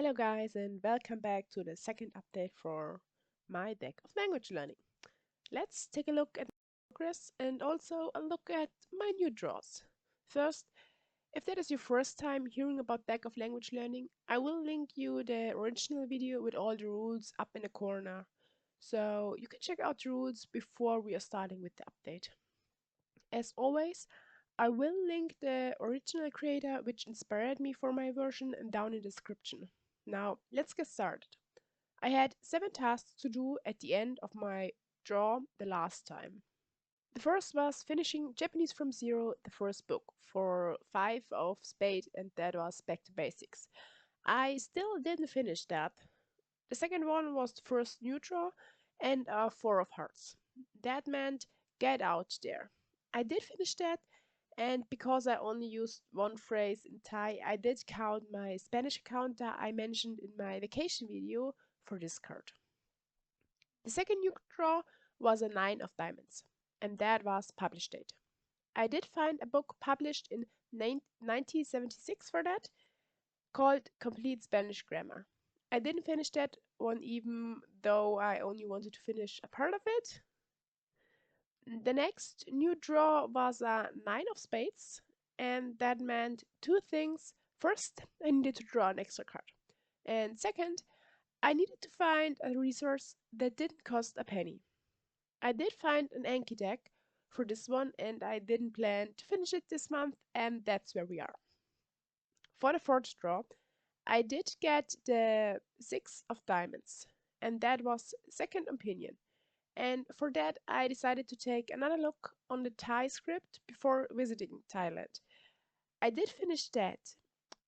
Hello, guys, and welcome back to the second update for my deck of language learning. Let's take a look at progress and also a look at my new draws. First, if that is your first time hearing about deck of language learning, I will link you the original video with all the rules up in the corner, so you can check out the rules before we are starting with the update. As always, I will link the original creator which inspired me for my version down in the description. Now, let's get started. I had 7 tasks to do at the end of my draw the last time. The first was finishing Japanese from Zero, the first book, for 5 of Spade, and that was back to basics. I still didn't finish that. The second one was the first new draw and 4 of Hearts. That meant get out there. I did finish that, and because I only used one phrase in Thai, I did count my Spanish account that I mentioned in my vacation video for this card. The second new draw was a 9 of Diamonds, and that was published date. I did find a book published in 1976 for that, called Complete Spanish Grammar. I didn't finish that one even though I only wanted to finish a part of it. The next new draw was a 9 of Spades, and that meant two things. First, I needed to draw an extra card. And second, I needed to find a resource that didn't cost a penny. I did find an Anki deck for this one, and I didn't plan to finish it this month, and that's where we are. For the fourth draw, I did get the 6 of Diamonds, and that was second opinion. And for that, I decided to take another look on the Thai script before visiting Thailand. I did finish that.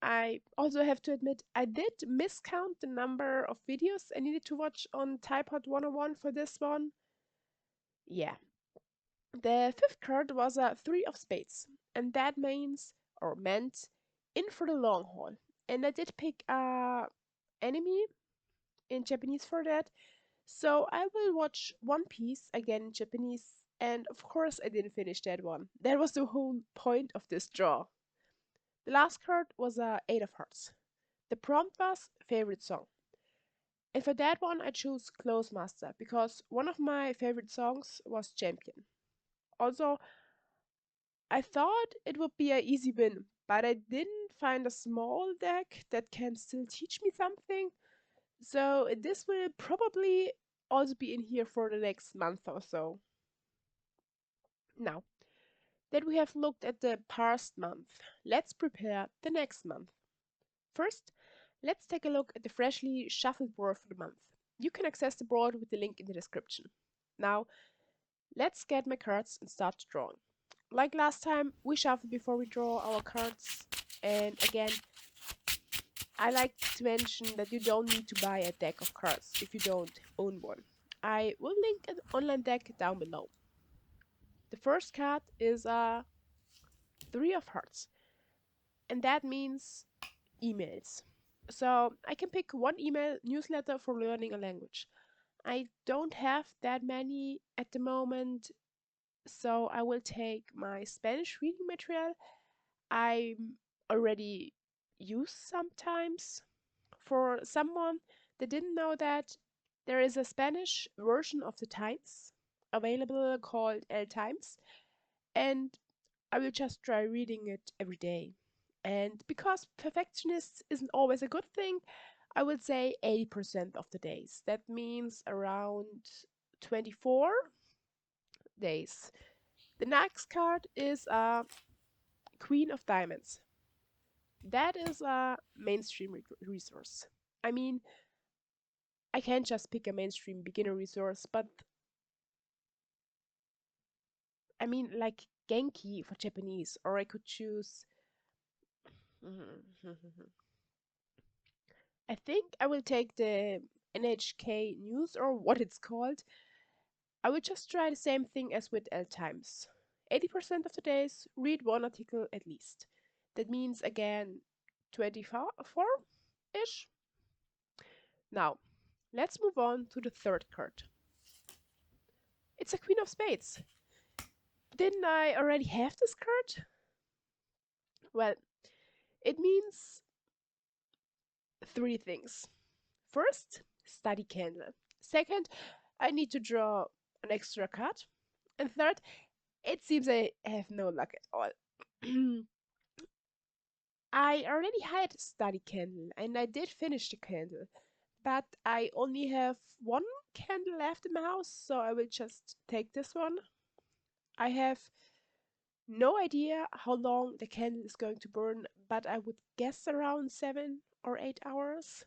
I also have to admit, I did miscount the number of videos I needed to watch on ThaiPod 101 for this one. Yeah. The fifth card was a 3 of Spades, and that means, or meant, in for the long haul. And I did pick a enemy in Japanese for that. So I will watch One Piece again in Japanese, and of course I didn't finish that one. That was the whole point of this draw. The last card was a 8 of Hearts. The prompt was favorite song. And for that one I chose Close Master because one of my favorite songs was Champion. Also, I thought it would be an easy win, but I didn't find a small deck that can still teach me something. So this will probably also be in here for the next month or so. Now that we have looked at the past month, let's prepare the next month. First, let's take a look at the freshly shuffled board for the month. You can access the board with the link in the description. Now, let's get my cards and start drawing. Like last time, we shuffle before we draw our cards. And again, I like to mention that you don't need to buy a deck of cards if you don't own one. I will link an online deck down below. The first card is a 3 of Hearts, and that means emails. So I can pick one email newsletter for learning a language. I don't have that many at the moment, so I will take my Spanish reading material I already use sometimes. For someone that didn't know that, there is a Spanish version of the Times available called El Times, and I will just try reading it every day. And because perfectionist isn't always a good thing, I would say 80% of the days. That means around 24 days. The next card is a Queen of Diamonds. That is a mainstream resource. I mean, I can't just pick a mainstream beginner resource, but I mean, like Genki for Japanese, or I could choose. I think I will take the NHK News or what it's called. I will just try the same thing as with L Times. 80% of the days, read one article at least. That means again 24 ish. Now, let's move on to the third card. It's a Queen of Spades. Didn't I already have this card? Well, it means three things. First, study candle. Second, I need to draw an extra card. And third, it seems I have no luck at all. I already had study candle and I did finish the candle, but I only have one candle left in my house, so I will just take this one. I have no idea how long the candle is going to burn, but I would guess around 7 or 8 hours.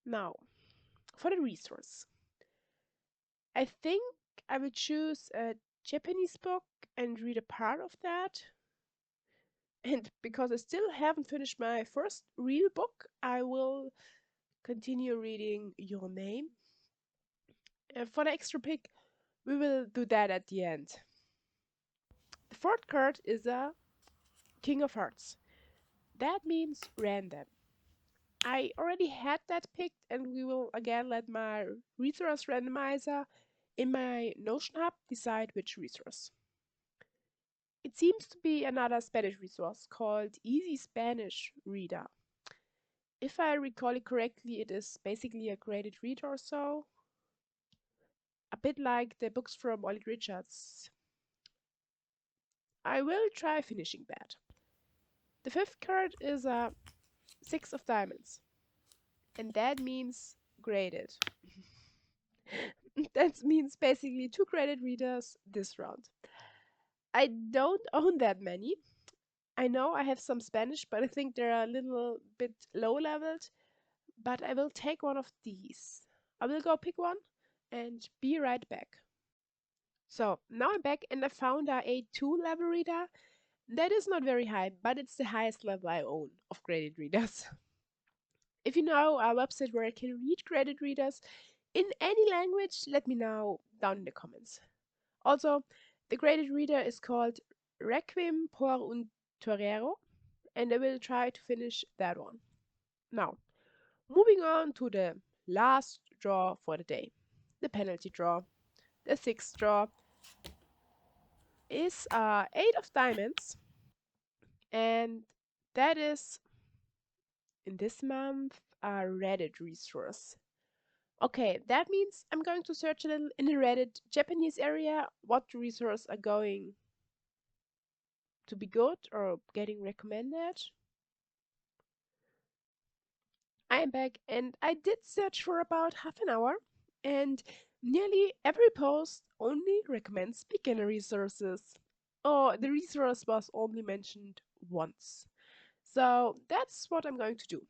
Now, for the resource, I think I will choose a Japanese book and read a part of that. And because I still haven't finished my first real book, I will continue reading Your Name. For the extra pick, we will do that at the end. The fourth card is a King of Hearts. That means random. I already had that picked, and we will again let my resource randomizer in my Notion Hub decide which resource. It seems to be another Spanish resource called Easy Spanish Reader. If I recall it correctly, it is basically a graded reader or so, a bit like the books from Ollie Richards. I will try finishing that. The fifth card is a Six of Diamonds, and that means graded. That means basically two graded readers this round. I don't own that many. I know I have some Spanish, but I think they're a little bit low leveled. But I will take one of these. I will go pick one and be right back. So now I'm back and I found a A2 level reader. That is not very high, but it's the highest level I own of graded readers. If you know a website where I can read graded readers in any language, let me know down in the comments. Also, the graded reader is called Requiem por un Torero, and I will try to finish that one. Now, moving on to the last draw for the day, the penalty draw. The sixth draw is Eight of Diamonds, and that is in this month a Reddit resource. Okay, that means I'm going to search a little in the Reddit Japanese area what resources are going to be good or getting recommended. I am back and I did search for about half an hour, and nearly every post only recommends beginner resources. Or the resource was only mentioned once. So that's what I'm going to do.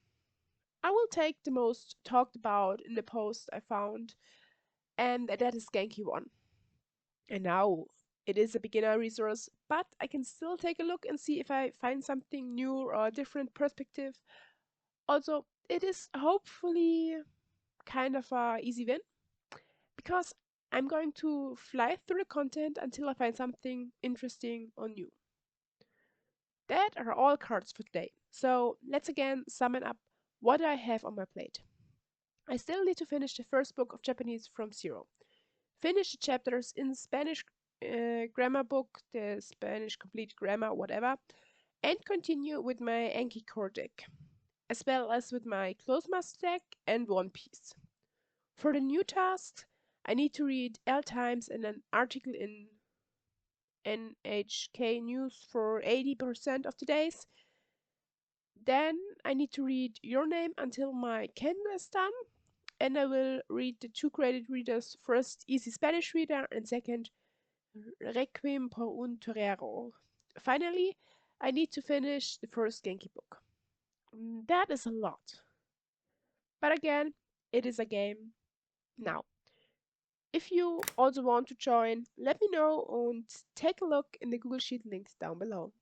I will take the most talked about in the post I found, and that is Genki 1. And now it is a beginner resource, but I can still take a look and see if I find something new or a different perspective. Also, it is hopefully kind of a easy win because I'm going to fly through the content until I find something interesting or new. That are all cards for today. So let's again sum it up what I have on my plate. I still need to finish the first book of Japanese from zero. Finish the chapters in Spanish grammar book, the Spanish complete grammar, whatever, and continue with my Anki core deck, as well as with my Clothesmaster deck and One Piece. For the new tasks, I need to read L Times and an article in NHK News for 80% of the days. Then I need to read Your Name until my candle is done, and I will read the two graded readers, first Easy Spanish Reader and second Requiem por un Torero. Finally, I need to finish the first Genki book. That is a lot. But again, it is a game. Now, if you also want to join, let me know and take a look in the Google Sheet links down below.